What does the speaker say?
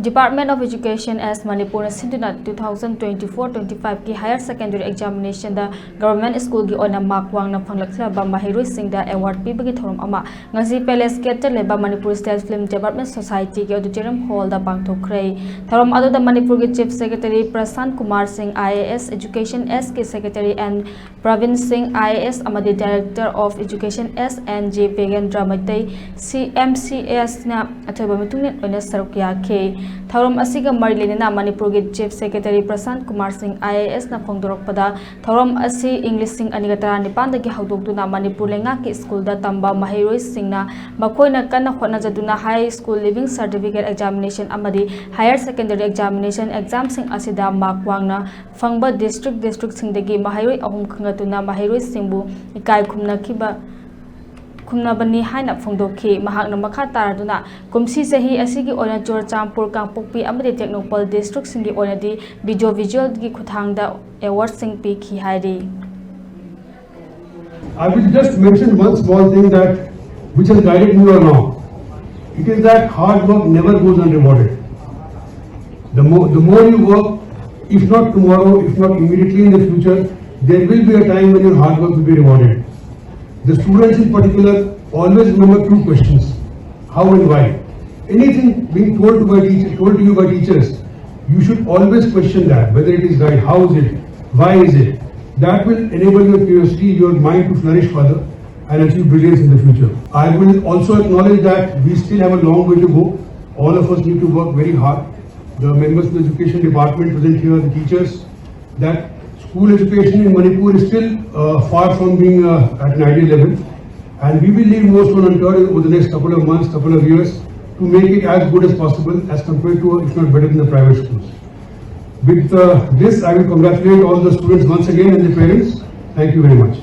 Department of Education as Manipur Sinduna 2024-25 ki higher secondary examination da government school gi oina mark wangna phanglakhlaba maheiroi singda award pibagi thorom ama ngasi palace gate leba Manipur State Film Development Society gi auditorium hall da bangthokre thorom adu da Manipur gi Chief Secretary Prasan Kumar Singh IAS Education S ki Secretary and Pravin Singh IAS amadi Director of Education S and J Pegendra Maitei CMCS na athoba mitungnet oina sarukya ke Thorom asiga marilina Manipur gi Chief Secretary Prasan Kumar Singh IAS na phongdorokpada thorom asi English sing anigata nipan dagi haudokduna Manipur lenga ki school da tamba maheiroi singna makoina kanna khona jaduna high school living certificate examination amadi higher secondary examination exam sing asida mark wangna phangba district sing dagi maheiroi ahum khangatuna maheiroi singbu ikai khumnaba ni haina phongdokhi mahakna makha taraduna kumsi sahi asigi oina Churchampur Kangpokpi amadi Technopol district singi oina di visual gi khuthangda award sing pi khi hairi. I will just mention one small thing that which has guided me all now. It is that hard work never goes unrewarded. The more you work, if not tomorrow, if not immediately in the future, there will be a time when your hard work will be rewarded. The students in particular always remember two questions: how and why. Anything being told to you by teachers, you should always question that, whether it is right, how is it, why is it. That will enable your curiosity, your mind to flourish further and achieve brilliance in the future. I will also acknowledge that we still have a long way to go. All of us need to work very hard. The members of the education department present here, the teachers, that school education in Manipur is still far from being at an ideal level, and we will leave no stone unturned over the next couple of months, couple of years to make it as good as possible as compared to, if not better than, the private schools. With this, I will congratulate all the students once again and their parents. Thank you very much.